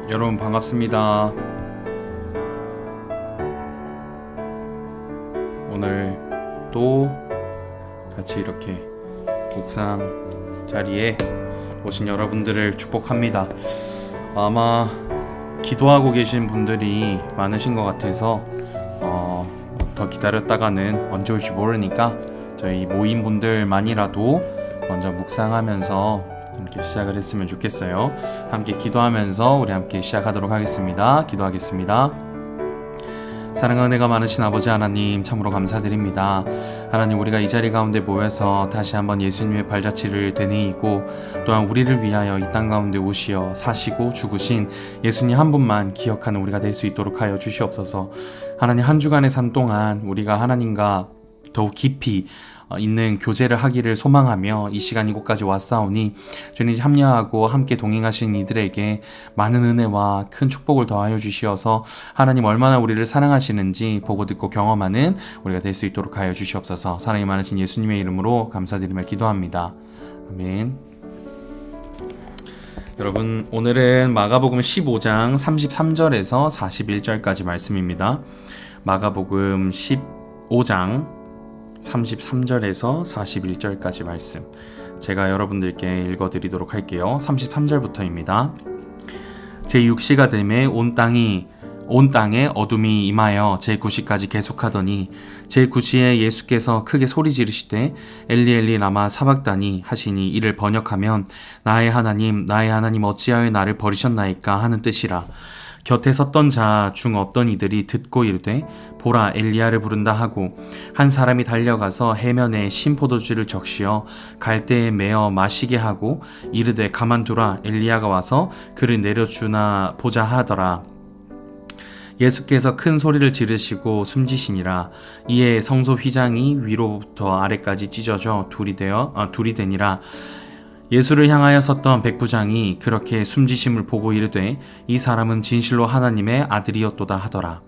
여러분 반갑습니다. 오늘 또 같이 이렇게 묵상 자리에 오신 여러분들을 축복합니다. 아마 기도하고 계신 분들이 많으신 것 같아서 더 기다렸다가는 언제 올지 모르니까 저희 모임 분들만이라도 먼저 묵상하면서 이렇게 시작을 했으면 좋겠어요. 함께 기도하면서 우리 함께 시작하도록 하겠습니다. 기도하겠습니다. 사랑과 은혜가 많으신 아버지 하나님, 참으로 감사드립니다. 하나님, 우리가 이 자리 가운데 모여서 다시 한번 예수님의 발자취를 되뇌이고 또한 우리를 위하여 이 땅 가운데 오시어 사시고 죽으신 예수님 한 분만 기억하는 우리가 될 수 있도록 하여 주시옵소서. 하나님, 한 주간의 삶 동안 우리가 하나님과 더욱 깊이 있는 교제를 하기를 소망하며 이 시간 이곳까지 왔사오니 주님 합류하고 함께 동행하신 이들에게 많은 은혜와 큰 축복을 더하여 주시어서 하나님 얼마나 우리를 사랑하시는지 보고 듣고 경험하는 우리가 될 수 있도록 하여 주시옵소서. 사랑이 많으신 예수님의 이름으로 감사드리며 기도합니다. 아멘. 여러분, 오늘은 마가복음 15장 33절에서 41절까지 말씀입니다. 마가복음 15장 33절에서 41절까지 말씀, 제가 여러분들께 읽어드리도록 할게요. 33절부터입니다. 제6시가 되매 온 땅에 어둠이 임하여 제9시까지 계속하더니 제9시에 예수께서 크게 소리 지르시되 엘리 엘리 라마 사박다니 하시니 이를 번역하면 나의 하나님 어찌하여 나를 버리셨나이까 하는 뜻이라. 곁에 섰던 자 중 어떤 이들이 듣고 이르되 보라 엘리야를 부른다 하고 한 사람이 달려가서 해면에 신포도주를 적시어 갈대에 메어 마시게 하고 이르되 가만두라 엘리야가 와서 그를 내려주나 보자 하더라. 예수께서 큰 소리를 지르시고 숨지시니라. 이에 성소 휘장이 위로부터 아래까지 찢어져 둘이 되니라. 예수를 향하여 섰던 백부장이 그렇게 숨지심을 보고 이르되 이 사람은 진실로 하나님의 아들이었도다 하더라.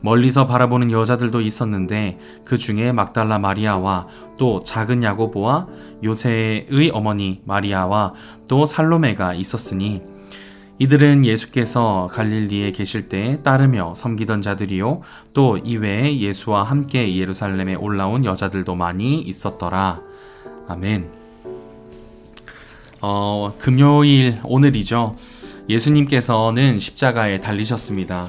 멀리서 바라보는 여자들도 있었는데 그 중에 막달라 마리아와 또 작은 야고보와 요새의 어머니 마리아와 또 살로메가 있었으니 이들은 예수께서 갈릴리에 계실 때 따르며 섬기던 자들이요 또 이외에 예수와 함께 예루살렘에 올라온 여자들도 많이 있었더라. 아멘. 금요일 오늘이죠. 예수님께서는 십자가에 달리셨습니다.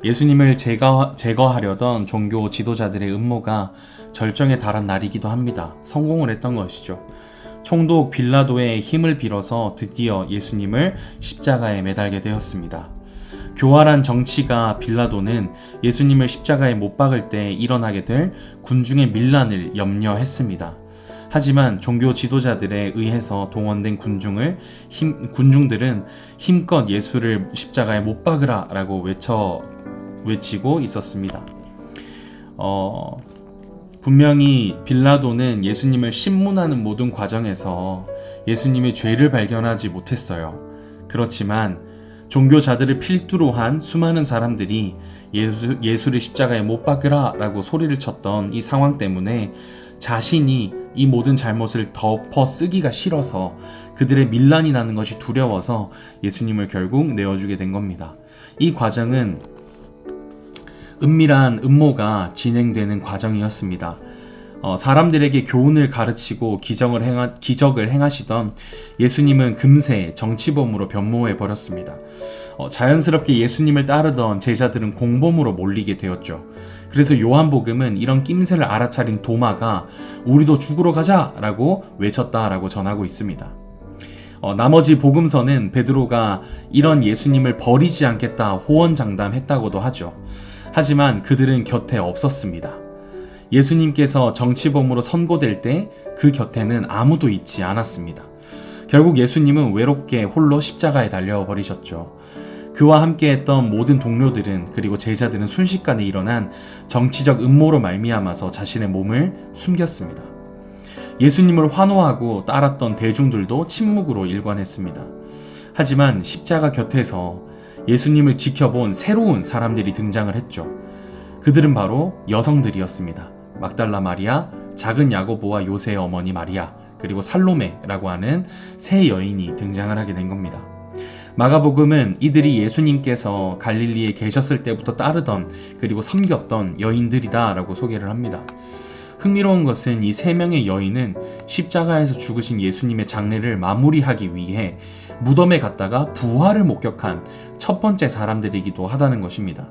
예수님을 제거하려던 종교 지도자들의 음모가 절정에 달한 날이기도 합니다. 성공을 했던 것이죠. 총독 빌라도의 힘을 빌어서 드디어 예수님을 십자가에 매달게 되었습니다. 교활한 정치가 빌라도는 예수님을 십자가에 못 박을 때 일어나게 될 군중의 밀란을 염려했습니다. 하지만 종교 지도자들에 의해서 동원된 군중들은 힘껏 예수를 십자가에 못 박으라 라고 외치고 있었습니다. 분명히 빌라도는 예수님을 신문하는 모든 과정에서 예수님의 죄를 발견하지 못했어요. 그렇지만 종교자들을 필두로 한 수많은 사람들이 예수를 십자가에 못 박으라 라고 소리를 쳤던 이 상황 때문에 자신이 이 모든 잘못을 덮어 쓰기가 싫어서 그들의 밀란이 나는 것이 두려워서 예수님을 결국 내어주게 된 겁니다. 이 과정은 은밀한 음모가 진행되는 과정이었습니다. 사람들에게 교훈을 가르치고 기적을 행하시던 예수님은 금세 정치범으로 변모해 버렸습니다. 자연스럽게 예수님을 따르던 제자들은 공범으로 몰리게 되었죠. 그래서 요한복음은 이런 낌새를 알아차린 도마가 우리도 죽으러 가자 라고 외쳤다라고 전하고 있습니다. 나머지 복음서는 베드로가 이런 예수님을 버리지 않겠다 호언장담했다고도 하죠. 하지만 그들은 곁에 없었습니다. 예수님께서 정치범으로 선고될 때 그 곁에는 아무도 있지 않았습니다. 결국 예수님은 외롭게 홀로 십자가에 달려버리셨죠. 그와 함께했던 모든 동료들은 그리고 제자들은 순식간에 일어난 정치적 음모로 말미암아서 자신의 몸을 숨겼습니다. 예수님을 환호하고 따랐던 대중들도 침묵으로 일관했습니다. 하지만 십자가 곁에서 예수님을 지켜본 새로운 사람들이 등장을 했죠. 그들은 바로 여성들이었습니다. 막달라 마리아, 작은 야고보와 요새의 어머니 마리아, 그리고 살로메라고 하는 세 여인이 등장을 하게 된 겁니다. 마가복음은 이들이 예수님께서 갈릴리에 계셨을 때부터 따르던 그리고 섬겼던 여인들이다 라고 소개를 합니다. 흥미로운 것은 이 세 명의 여인은 십자가에서 죽으신 예수님의 장례를 마무리하기 위해 무덤에 갔다가 부활을 목격한 첫 번째 사람들이기도 하다는 것입니다.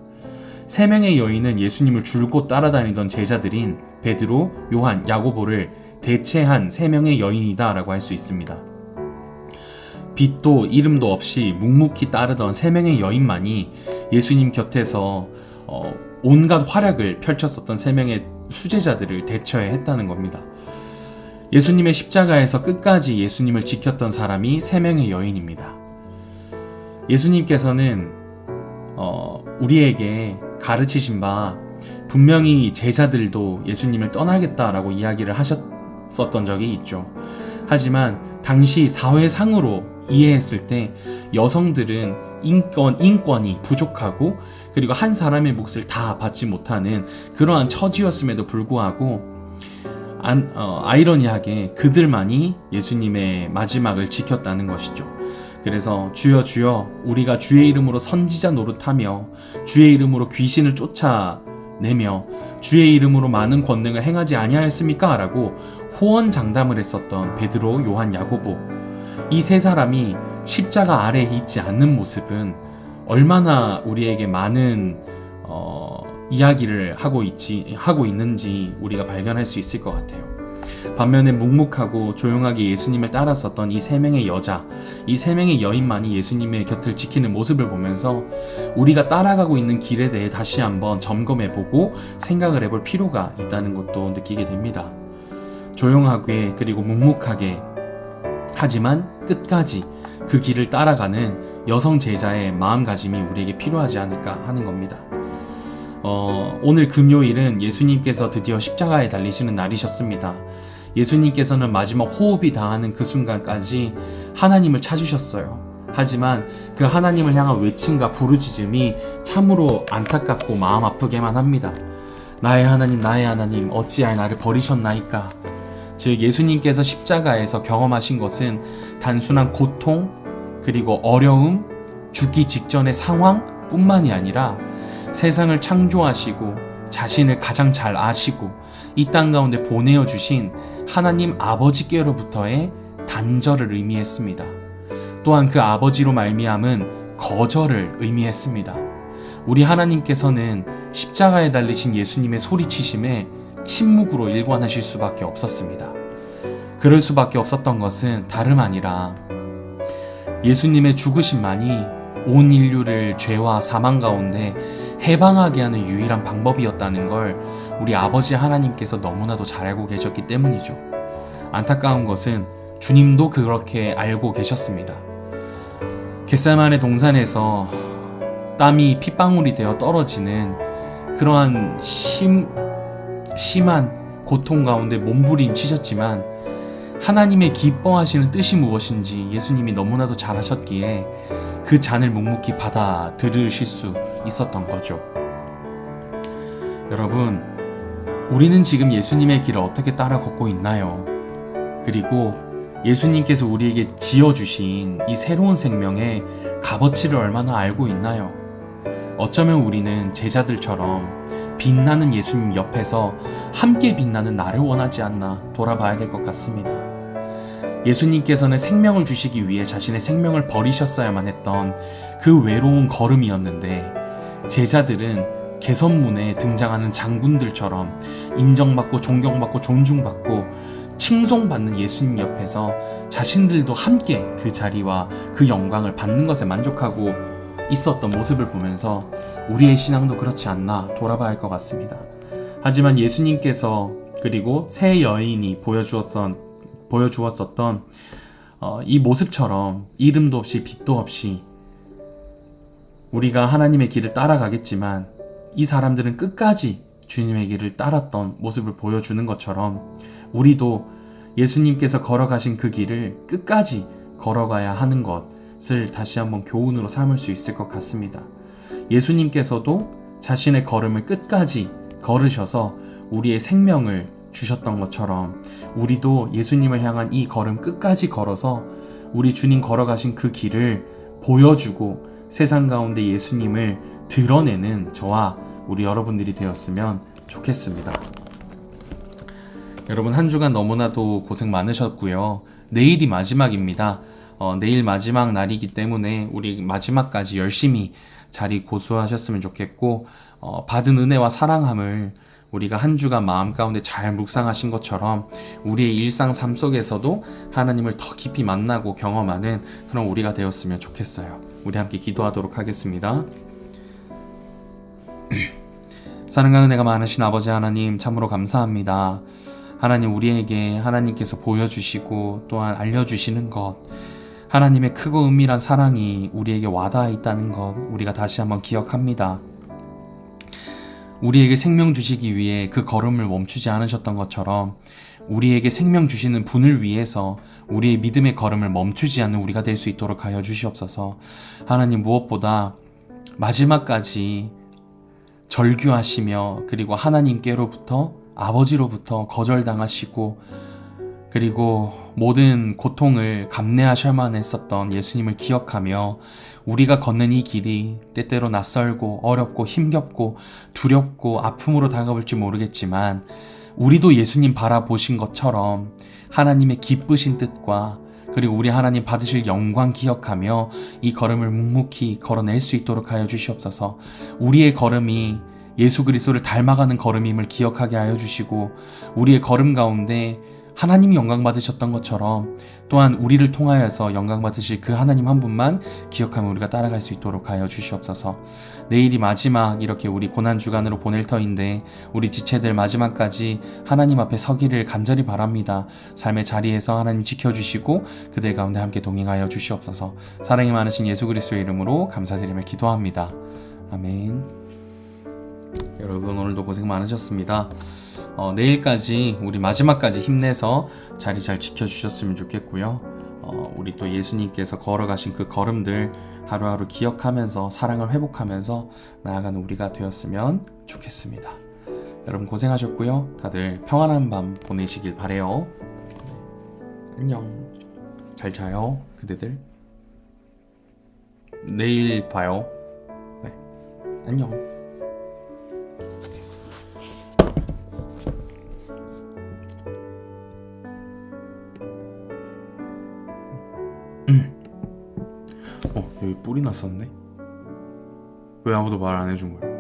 세 명의 여인은 예수님을 줄곧 따라다니던 제자들인 베드로, 요한, 야고보를 대체한 세 명의 여인이다 라고 할 수 있습니다. 빛도 이름도 없이 묵묵히 따르던 세 명의 여인만이 예수님 곁에서 온갖 활약을 펼쳤었던 세 명의 수제자들을 대처해 했다는 겁니다. 예수님의 십자가에서 끝까지 예수님을 지켰던 사람이 세 명의 여인입니다. 예수님께서는 우리에게 가르치신 바 분명히 제자들도 예수님을 떠나겠다라고 이야기를 하셨었던 적이 있죠. 하지만 당시 사회상으로 이해했을 때 여성들은 인권이 부족하고 그리고 한 사람의 몫을 다 받지 못하는 그러한 처지였음에도 불구하고 아이러니하게 그들만이 예수님의 마지막을 지켰다는 것이죠. 그래서 주여 주여 우리가 주의 이름으로 선지자 노릇하며 주의 이름으로 귀신을 쫓아내며 주의 이름으로 많은 권능을 행하지 아니하였습니까? 라고 호언장담을 했었던 베드로, 요한, 야고보, 이 세 사람이 십자가 아래에 있지 않는 모습은 얼마나 우리에게 많은 이야기를 하고 있는지 우리가 발견할 수 있을 것 같아요. 반면에 묵묵하고 조용하게 예수님을 따랐었던 이 세 명의 여자, 이 세 명의 여인만이 예수님의 곁을 지키는 모습을 보면서 우리가 따라가고 있는 길에 대해 다시 한번 점검해보고 생각을 해볼 필요가 있다는 것도 느끼게 됩니다. 조용하게 그리고 묵묵하게 하지만 끝까지 그 길을 따라가는 여성 제자의 마음가짐이 우리에게 필요하지 않을까 하는 겁니다. 오늘 금요일은 예수님께서 드디어 십자가에 달리시는 날이셨습니다. 예수님께서는 마지막 호흡이 닿는 그 순간까지 하나님을 찾으셨어요. 하지만 그 하나님을 향한 외침과 부르짖음이 참으로 안타깝고 마음 아프게만 합니다. 나의 하나님 어찌하여 나를 버리셨나이까. 즉 예수님께서 십자가에서 경험하신 것은 단순한 고통 그리고 어려움, 죽기 직전의 상황뿐만이 아니라 세상을 창조하시고 자신을 가장 잘 아시고 이 땅 가운데 보내어 주신 하나님 아버지께로부터의 단절을 의미했습니다. 또한 그 아버지로 말미암은 거절을 의미했습니다. 우리 하나님께서는 십자가에 달리신 예수님의 소리치심에 침묵으로 일관하실 수밖에 없었습니다. 그럴 수밖에 없었던 것은 다름 아니라 예수님의 죽으심만이 온 인류를 죄와 사망 가운데 해방하게 하는 유일한 방법이었다는 걸 우리 아버지 하나님께서 너무나도 잘 알고 계셨기 때문이죠. 안타까운 것은 주님도 그렇게 알고 계셨습니다. 겟세마네 동산에서 땀이 핏방울이 되어 떨어지는 그러한 심한 고통 가운데 몸부림치셨지만 하나님의 기뻐하시는 뜻이 무엇인지 예수님이 너무나도 잘 하셨기에 그 잔을 묵묵히 받아들으실 수 있었던 거죠. 여러분, 우리는 지금 예수님의 길을 어떻게 따라 걷고 있나요? 그리고 예수님께서 우리에게 지어주신 이 새로운 생명의 값어치를 얼마나 알고 있나요? 어쩌면 우리는 제자들처럼 빛나는 예수님 옆에서 함께 빛나는 나를 원하지 않나 돌아봐야 될 것 같습니다. 예수님께서는 생명을 주시기 위해 자신의 생명을 버리셨어야만 했던 그 외로운 걸음이었는데 제자들은 개선문에 등장하는 장군들처럼 인정받고 존경받고 존중받고 칭송받는 예수님 옆에서 자신들도 함께 그 자리와 그 영광을 받는 것에 만족하고 있었던 모습을 보면서 우리의 신앙도 그렇지 않나 돌아봐야 할 것 같습니다. 하지만 예수님께서 그리고 세 여인이 보여주었었던 이 모습처럼 이름도 없이 빛도 없이 우리가 하나님의 길을 따라가겠지만 이 사람들은 끝까지 주님의 길을 따랐던 모습을 보여주는 것처럼 우리도 예수님께서 걸어가신 그 길을 끝까지 걸어가야 하는 것을 다시 한번 교훈으로 삼을 수 있을 것 같습니다. 예수님께서도 자신의 걸음을 끝까지 걸으셔서 우리의 생명을 주셨던 것처럼 우리도 예수님을 향한 이 걸음 끝까지 걸어서 우리 주님 걸어가신 그 길을 보여주고 세상 가운데 예수님을 드러내는 저와 우리 여러분들이 되었으면 좋겠습니다. 여러분 한 주간 너무나도 고생 많으셨고요. 내일이 마지막입니다. 내일 마지막 날이기 때문에 우리 마지막까지 열심히 자리 고수하셨으면 좋겠고, 받은 은혜와 사랑함을 우리가 한 주간 마음 가운데 잘 묵상하신 것처럼 우리의 일상 삶 속에서도 하나님을 더 깊이 만나고 경험하는 그런 우리가 되었으면 좋겠어요. 우리 함께 기도하도록 하겠습니다. 사랑과 은혜가 많으신 아버지 하나님, 참으로 감사합니다. 하나님, 우리에게 하나님께서 보여주시고 또한 알려주시는 것, 하나님의 크고 은밀한 사랑이 우리에게 와닿아 있다는 것 우리가 다시 한번 기억합니다. 우리에게 생명 주시기 위해 그 걸음을 멈추지 않으셨던 것처럼 우리에게 생명 주시는 분을 위해서 우리의 믿음의 걸음을 멈추지 않는 우리가 될 수 있도록 하여 주시옵소서. 하나님, 무엇보다 마지막까지 절규하시며 그리고 하나님께로부터 아버지로부터 거절당하시고 그리고 모든 고통을 감내하셔야만 했었던 예수님을 기억하며 우리가 걷는 이 길이 때때로 낯설고 어렵고 힘겹고 두렵고 아픔으로 다가올지 모르겠지만 우리도 예수님 바라보신 것처럼 하나님의 기쁘신 뜻과 그리고 우리 하나님 받으실 영광 기억하며 이 걸음을 묵묵히 걸어낼 수 있도록 하여 주시옵소서. 우리의 걸음이 예수 그리스도를 닮아가는 걸음임을 기억하게 하여 주시고 우리의 걸음 가운데 하나님이 영광 받으셨던 것처럼 또한 우리를 통하여서 영광 받으실 그 하나님 한 분만 기억하며 우리가 따라갈 수 있도록 하여 주시옵소서. 내일이 마지막 이렇게 우리 고난주간으로 보낼 터인데 우리 지체들 마지막까지 하나님 앞에 서기를 간절히 바랍니다. 삶의 자리에서 하나님 지켜주시고 그들 가운데 함께 동행하여 주시옵소서. 사랑이 많으신 예수 그리스도의 이름으로 감사드리며 기도합니다. 아멘. 여러분 오늘도 고생 많으셨습니다. 내일까지 우리 마지막까지 힘내서 자리 잘 지켜주셨으면 좋겠고요. 우리 또 예수님께서 걸어가신 그 걸음들 하루하루 기억하면서 사랑을 회복하면서 나아가는 우리가 되었으면 좋겠습니다. 여러분 고생하셨고요. 다들 평안한 밤 보내시길 바래요. 안녕. 잘 자요, 그대들. 내일 봐요. 네. 안녕. 여기 뿔이 났었네. 왜 아무도 말 안 해준 거야?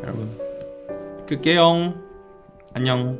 여러분 끌게요. 안녕.